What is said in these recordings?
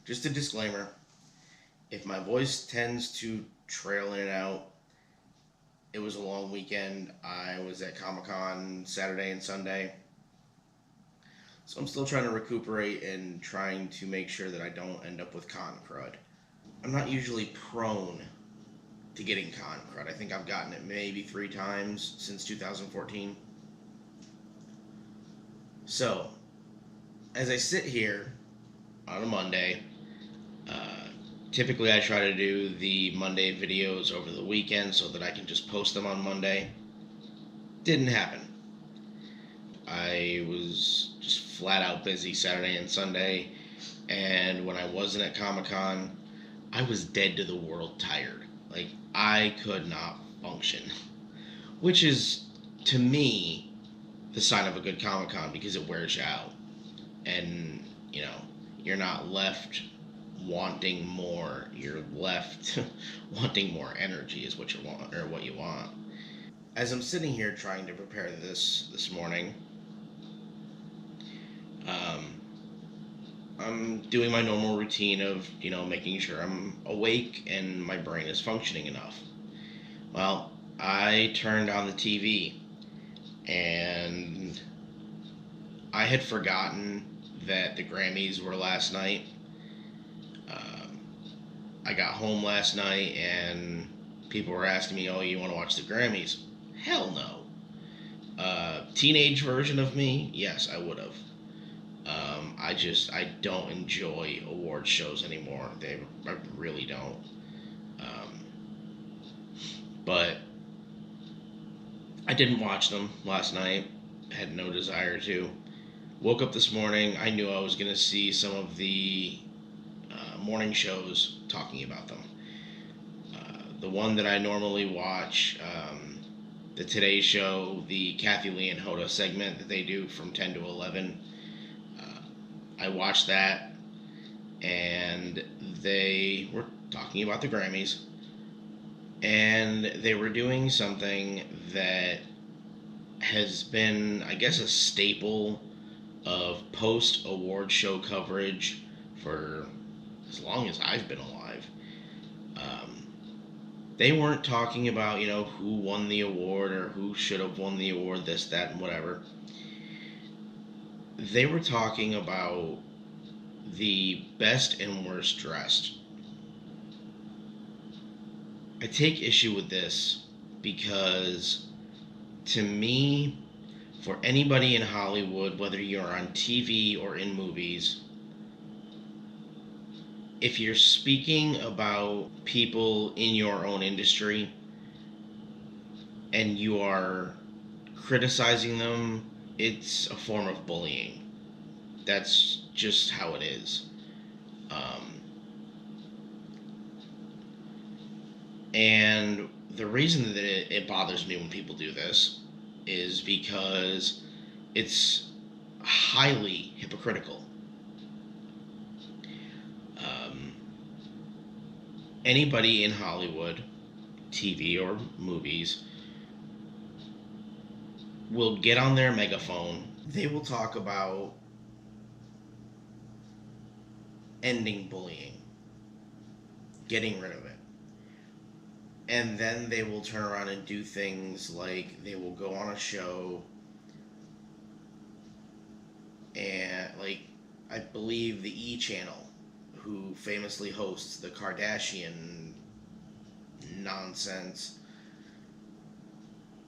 Just a disclaimer, if my voice tends to trail in and out, it was a long weekend. I was at Comic Con Saturday and Sunday. So I'm still trying to recuperate and trying to make sure that I don't end up with con crud. I'm not usually prone to getting con crud. I think I've gotten it maybe 3 times since 2014. So, as I sit here on a Monday, uh, typically I try to do the Monday videos over the weekend so that I can just post them on Monday. Didn't happen. I was just flat out busy Saturday and Sunday, and when I wasn't at Comic Con, I was dead to the world tired. Like, I could not function. Which is, to me, the sign of a good Comic Con because it wears you out. And, you're not left wanting more. You're left wanting more energy is what you want, or what you want. As I'm sitting here trying to prepare this morning, um, I'm doing my normal routine of, making sure I'm awake and my brain is functioning enough. Well, I turned on the TV and I had forgotten that the Grammys were last night. Um, I got home last night and people were asking me, "Oh, you want to watch the Grammys?" Hell no. Teenage version of me, yes, I would have. I don't enjoy award shows anymore. I really don't. Um, but I didn't watch them last night. Had no desire to. Woke up this morning. I knew I was going to see some of the morning shows talking about them. The one that I normally watch, the Today Show, the Kathy Lee and Hoda segment that they do from 10 to 11. I watched that, and they were talking about the Grammys, and they were doing something that has been, I guess, a staple of post award show coverage for as long as I've been alive. Um, they weren't talking about, who won the award or who should have won the award, this, that, and whatever. They were talking about the best and worst dressed. I take issue with this because, to me, for anybody in Hollywood, whether you're on TV or in movies, if you're speaking about people in your own industry and you are criticizing them, it's a form of bullying. That's just how it is. Um, and the reason that it bothers me when people do this is because it's highly hypocritical. Um, Anybody in Hollywood, TV or movies, will get on their megaphone. They will talk about ending bullying, getting rid of it. And then they will turn around and do things like they will go on a show and, like, I believe the E Channel, who famously hosts the Kardashian nonsense,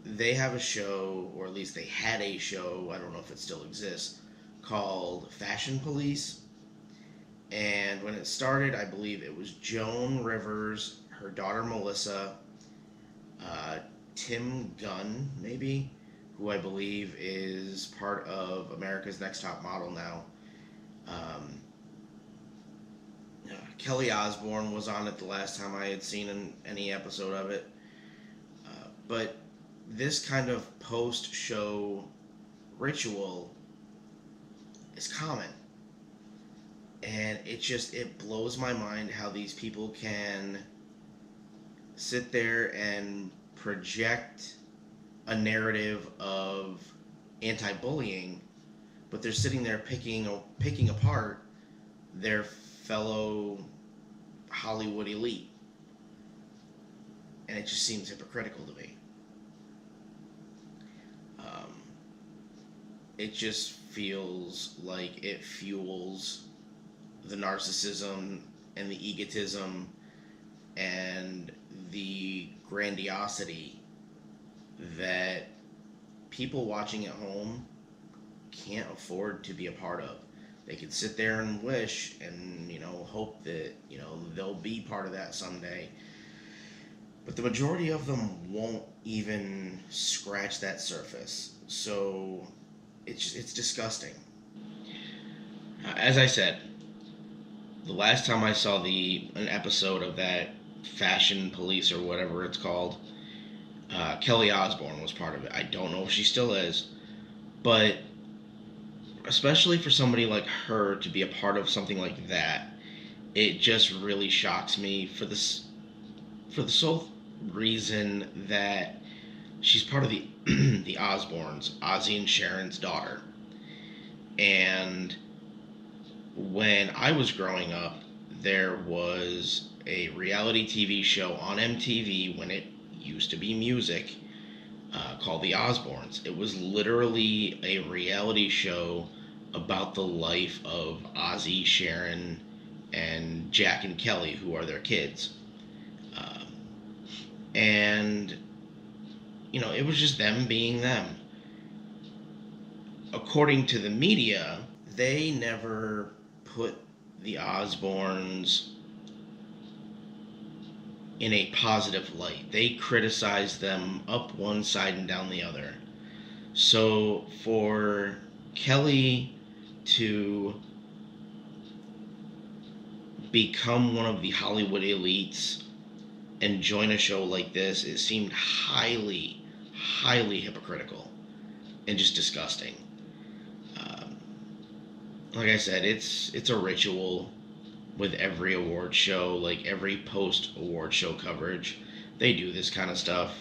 they have a show, or at least they had a show, I don't know if it still exists, called Fashion Police. And when it started, I believe it was Joan Rivers, her daughter Melissa, uh, Tim Gunn, maybe, who I believe is part of America's Next Top Model now. Um, Kelly Osbourne was on it the last time I had seen any episode of it. But this kind of post-show ritual is common. And it blows my mind how these people can sit there and project a narrative of anti-bullying, but they're sitting there picking apart their fellow Hollywood elite. And it just seems hypocritical to me. Um, it just feels like it fuels the narcissism and the egotism and the grandiosity that people watching at home can't afford to be a part of. They can sit there and wish and, hope that, they'll be part of that someday. But the majority of them won't even scratch that surface. So it's disgusting. As I said, the last time I saw an episode of that Fashion Police or whatever it's called, Kelly Osbourne was part of it. I don't know if she still is, but especially for somebody like her to be a part of something like that, it just really shocks me for the sole reason that she's part of the the Osbournes, Ozzy and Sharon's daughter. And when I was growing up, there was a reality TV show on MTV when it used to be music, called The Osbournes. It was literally a reality show about the life of Ozzy, Sharon, and Jack and Kelly, who are their kids. And, it was just them being them. According to the media, they never put the Osbournes in a positive light. They criticized them up one side and down the other. So for Kelly to become one of the Hollywood elites and join a show like this, it seemed highly, highly hypocritical and just disgusting. Like I said, it's a ritual with every award show, like every post-award show coverage. They do this kind of stuff.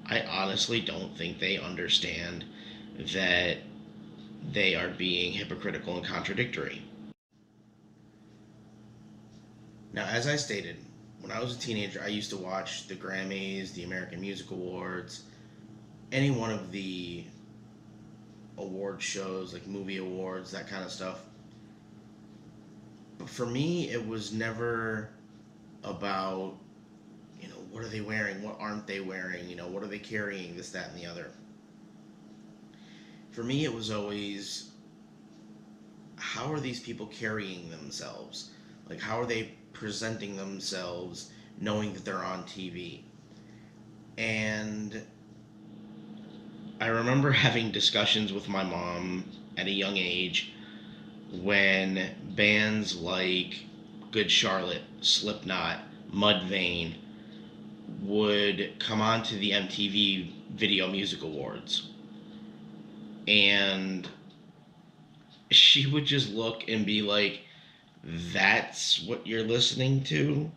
I honestly don't think they understand that they are being hypocritical and contradictory. Now, as I stated, when I was a teenager, I used to watch the Grammys, the American Music Awards, any one of the award shows, like movie awards, that kind of stuff. But for me, it was never about, what are they wearing? What aren't they wearing? What are they carrying? This, that, and the other. For me, it was always, how are these people carrying themselves? Like, how are they presenting themselves knowing that they're on TV? And I remember having discussions with my mom at a young age when bands like Good Charlotte, Slipknot, Mudvayne would come on to the MTV Video Music Awards. And she would just look and be like, that's what you're listening to?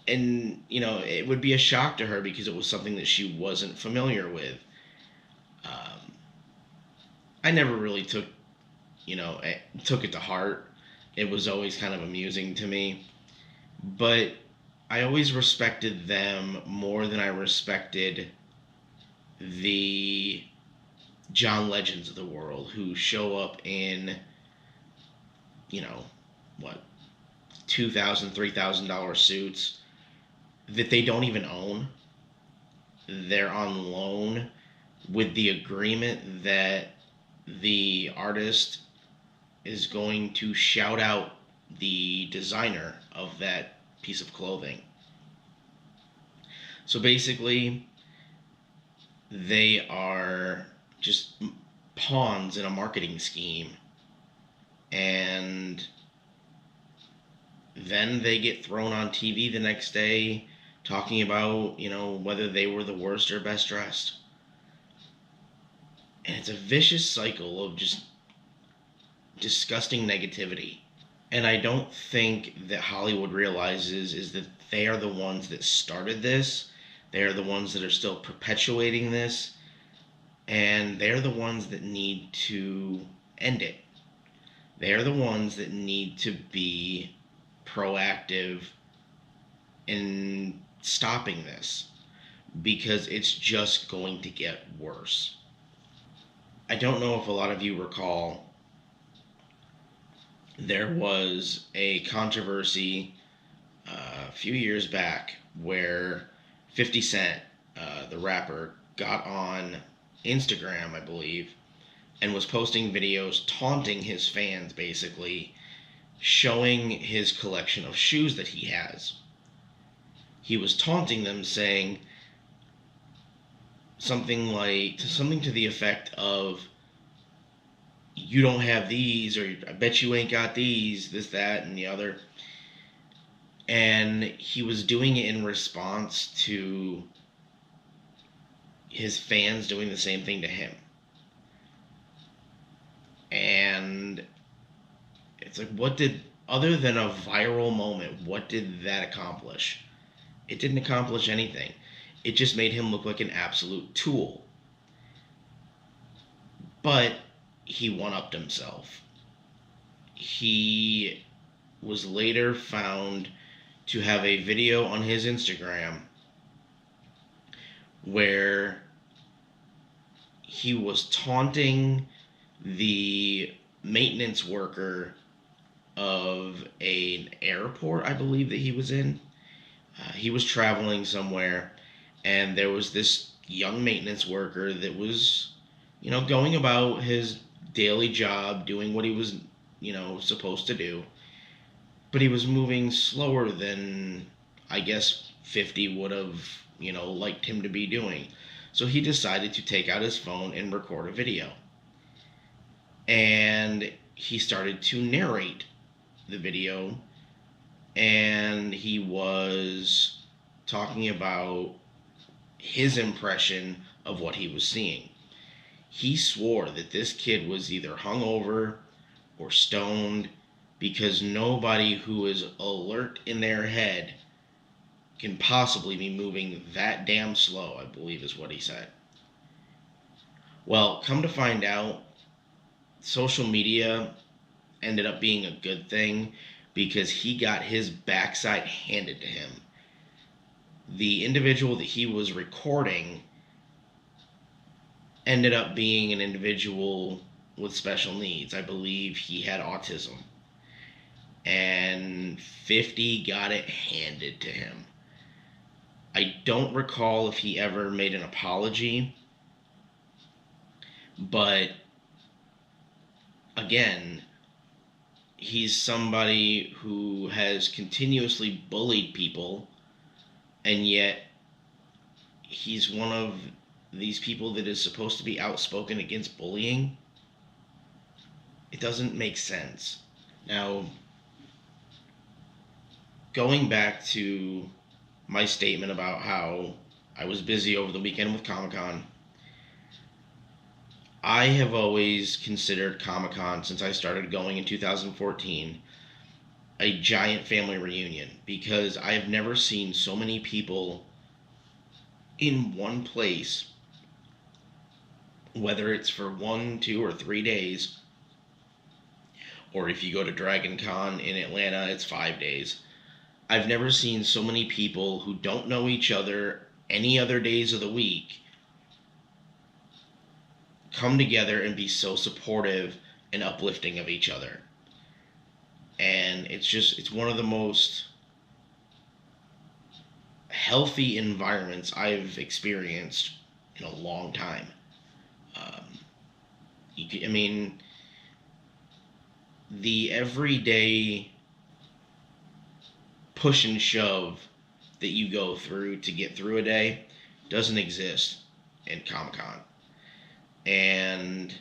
And, it would be a shock to her because it was something that she wasn't familiar with. I never really took it to heart. It was always kind of amusing to me. But I always respected them more than I respected the John Legends of the world who show up in, $2,000, $3,000 suits that they don't even own. They're on loan with the agreement that the artist is going to shout out the designer of that piece of clothing. So basically, they are just pawns in a marketing scheme. And then they get thrown on TV the next day talking about, whether they were the worst or best dressed. And it's a vicious cycle of just disgusting negativity. And I don't think that Hollywood realizes is that they are the ones that started this. They are the ones that are still perpetuating this. And they're the ones that need to end it. They're the ones that need to be proactive in stopping this because it's just going to get worse. I don't know if a lot of you recall, there was a controversy a few years back where 50 Cent, the rapper, got on Instagram, I believe, and was posting videos taunting his fans, basically, showing his collection of shoes that he has. He was taunting them, saying something to the effect of, "You don't have these," or "I bet you ain't got these," this, that, and the other. And he was doing it in response to his fans doing the same thing to him. And it's like, other than a viral moment, what did that accomplish? It didn't accomplish anything. It just made him look like an absolute tool. But he one-upped himself. He was later found to have a video on his Instagram where he was taunting the maintenance worker of an airport, I believe, that he was in. He was traveling somewhere, and there was this young maintenance worker that was, going about his daily job, doing what he was, supposed to do. But he was moving slower than, I guess, 50 would have, liked him to be doing. So he decided to take out his phone and record a video. And he started to narrate the video, and he was talking about his impression of what he was seeing. He swore that this kid was either hungover or stoned, because nobody who is alert in their head can possibly be moving that damn slow, I believe is what he said. Well, come to find out, social media ended up being a good thing because he got his backside handed to him. The individual that he was recording ended up being an individual with special needs. I believe he had autism. And 50 got it handed to him. I don't recall if he ever made an apology, but again, he's somebody who has continuously bullied people, and yet he's one of these people that is supposed to be outspoken against bullying. It doesn't make sense. Now, going back to my statement about how I was busy over the weekend with Comic-Con, I have always considered Comic-Con, since I started going in 2014, a giant family reunion, because I have never seen so many people in one place, whether it's for 1, 2, or 3 days, or if you go to Dragon Con in Atlanta, it's 5 days. I've never seen so many people who don't know each other any other days of the week come together and be so supportive and uplifting of each other. And it's one of the most healthy environments I've experienced in a long time. I mean, the everyday push and shove that you go through to get through a day doesn't exist in Comic-Con. And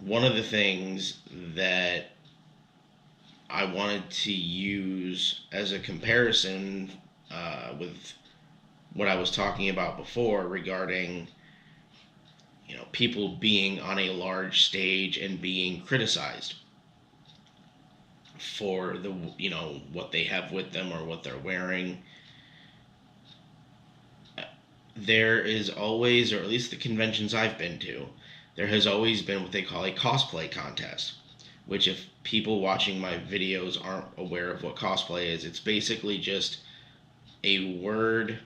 one of the things that I wanted to use as a comparison with what I was talking about before regarding, people being on a large stage and being criticized for the, what they have with them or what they're wearing. There is always, or at least the conventions I've been to, there has always been what they call a cosplay contest, which, if people watching my videos aren't aware of what cosplay is, it's basically just a word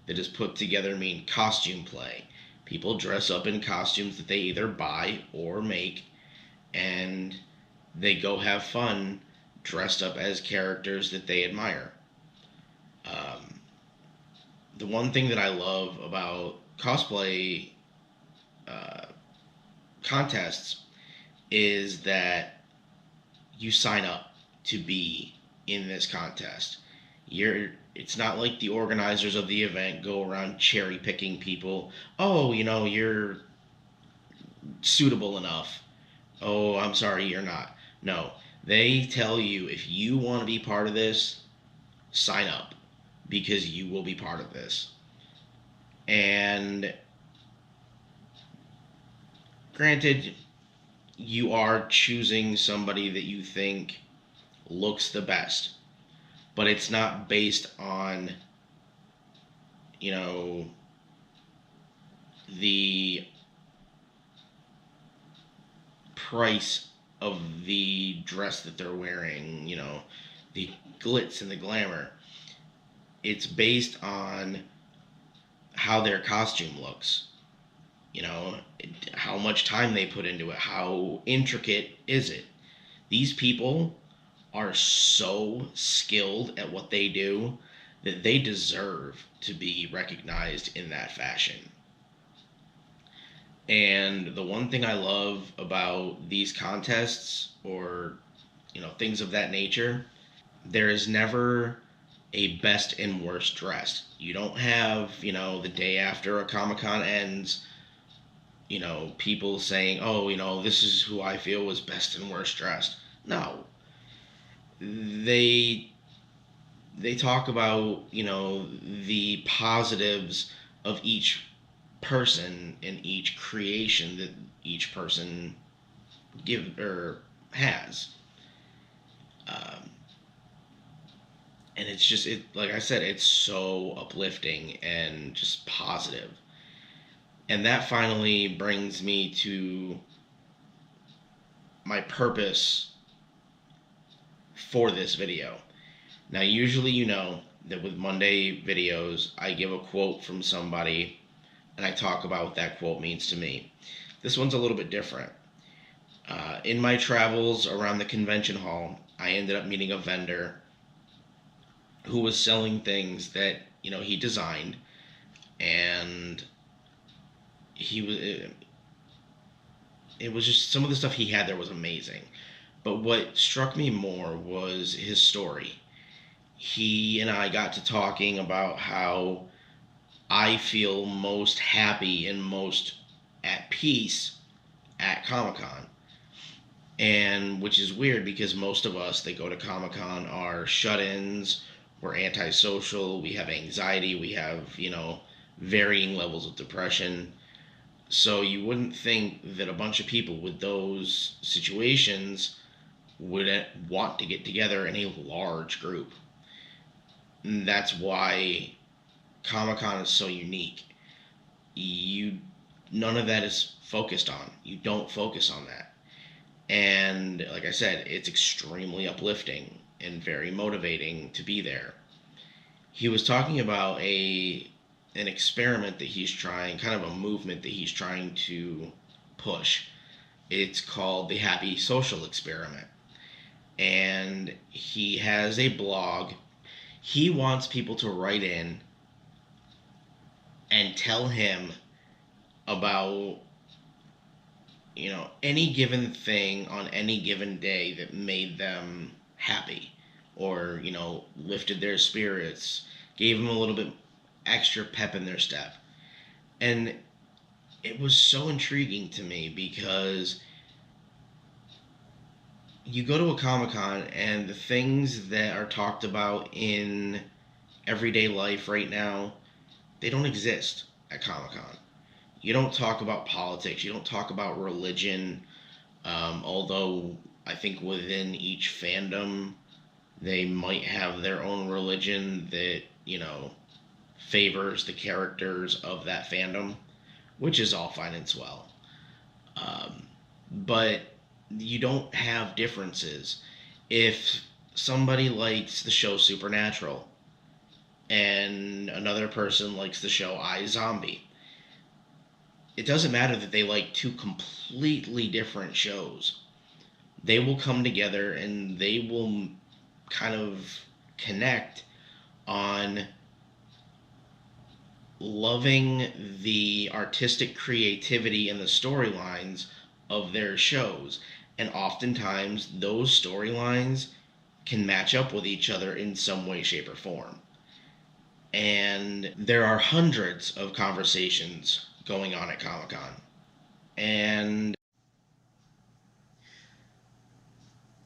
that is put together mean costume play. People dress up in costumes that they either buy or make, and they go have fun dressed up as characters that they admire. Um, the one thing that I love about cosplay uh, contests is that you sign up to be in this contest. It's not like the organizers of the event go around cherry picking people. Oh, you're suitable enough. Oh, I'm sorry, you're not. No, they tell you, if you want to be part of this, sign up, because you will be part of this. And granted, you are choosing somebody that you think looks the best, but it's not based on, you know, the price of the dress that they're wearing, the glitz and the glamour. It's based on how their costume looks, how much time they put into it, how intricate is it. These people are so skilled at what they do that they deserve to be recognized in that fashion. And the one thing I love about these contests, or things of that nature, there is never a best and worst dressed. You don't have, the day after a Comic-Con ends, people saying, oh, this is who I feel was best and worst dressed. No. They talk about, the positives of each person and each creation that each person give or has. Um, and it's just, like I said, it's so uplifting and just positive. And that finally brings me to my purpose for this video. Now, usually, that with Monday videos, I give a quote from somebody and I talk about what that quote means to me. This one's a little bit different. In my travels around the convention hall, I ended up meeting a vendor who was selling things that, he designed, and it was just, some of the stuff he had there was amazing. But what struck me more was his story. He and I got to talking about how I feel most happy and most at peace at Comic-Con. And which is weird, because most of us that go to Comic-Con are shut-ins, we're antisocial, we have anxiety, we have, varying levels of depression. So you wouldn't think that a bunch of people with those situations would want to get together in a large group. And that's why Comic-Con is so unique. None of that is focused on. You don't focus on that. And like I said, it's extremely uplifting and very motivating to be there. He was talking about an experiment that he's trying, kind of a movement that he's trying to push. It's called the Happy Social Experiment. And he has a blog. He wants people to write in and tell him about, any given thing on any given day that made them happy, or, lifted their spirits, gave them a little bit extra pep in their step. And it was so intriguing to me, because you go to a Comic-Con and the things that are talked about in everyday life right now, they don't exist at Comic-Con. You don't talk about politics. You don't talk about religion. Although I think within each fandom, they might have their own religion that, favors the characters of that fandom, which is all fine and swell. But you don't have differences. If somebody likes the show Supernatural and another person likes the show iZombie, it doesn't matter that they like two completely different shows. They will come together and they will kind of connect on loving the artistic creativity and the storylines of their shows. And oftentimes, those storylines can match up with each other in some way, shape, or form. And there are hundreds of conversations going on at Comic Con. And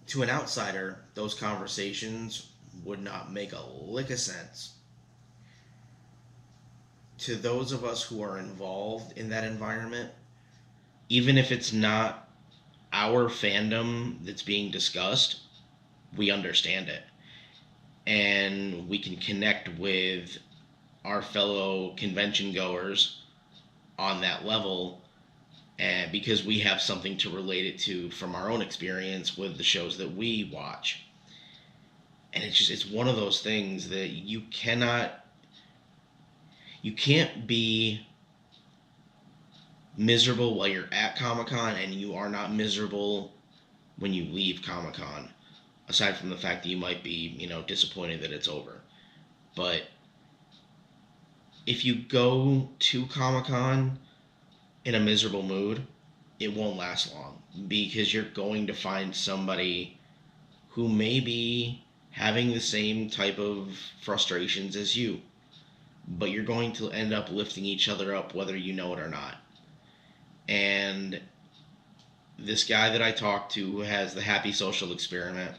to an outsider, those conversations would not make a lick of sense. To those of us who are involved in that environment, even if it's not our fandom that's being discussed, we understand it. And we can connect with our fellow convention goers on that level, and because we have something to relate it to from our own experience with the shows that we watch. And it's one of those things that you can't be miserable while you're at Comic-Con, and you are not miserable when you leave Comic-Con, aside from the fact that you might be, disappointed that it's over. But if you go to Comic-Con in a miserable mood, it won't last long, because you're going to find somebody who may be having the same type of frustrations as you, but you're going to end up lifting each other up whether you know it or not. And this guy that I talked to who has the Happy Social Experiment,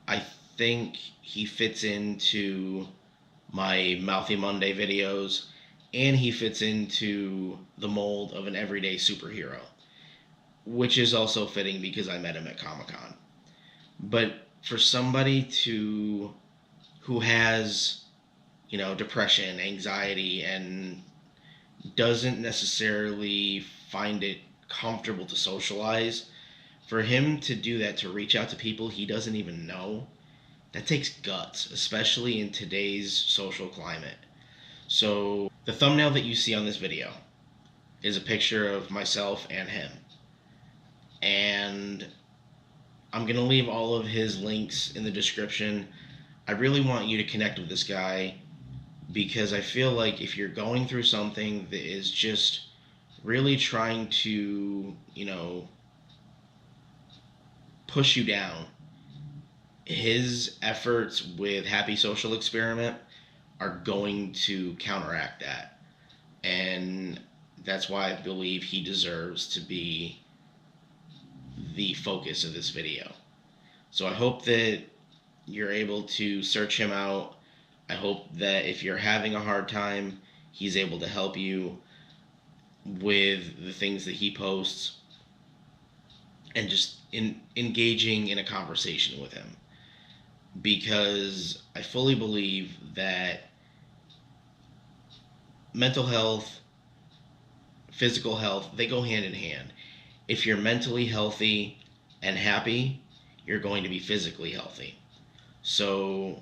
I think he fits into my Mouthy Monday videos, and he fits into the mold of an everyday superhero, which is also fitting because I met him at Comic-Con. But for somebody who has, depression, anxiety, and doesn't necessarily find it comfortable to socialize, for him to do that, to reach out to people he doesn't even know, that takes guts, especially in today's social climate. So the thumbnail that you see on this video is a picture of myself and him. And I'm going to leave all of his links in the description. I really want you to connect with this guy, because I feel like if you're going through something that is just really trying to, push you down, his efforts with Happy Social Experiment are going to counteract that. And that's why I believe he deserves to be the focus of this video. So I hope that you're able to search him out. I hope that if you're having a hard time, he's able to help you with the things that he posts, and just engaging in a conversation with him. Because I fully believe that mental health, physical health, they go hand in hand. If you're mentally healthy and happy, you're going to be physically healthy. So,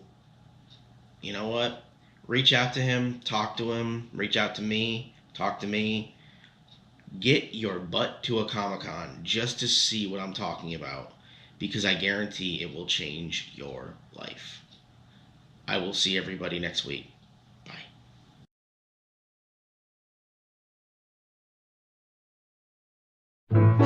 you know what? Reach out to him, talk to him, reach out to me, talk to me. Get your butt to a Comic-Con just to see what I'm talking about, because I guarantee it will change your life. I will see everybody next week. Bye.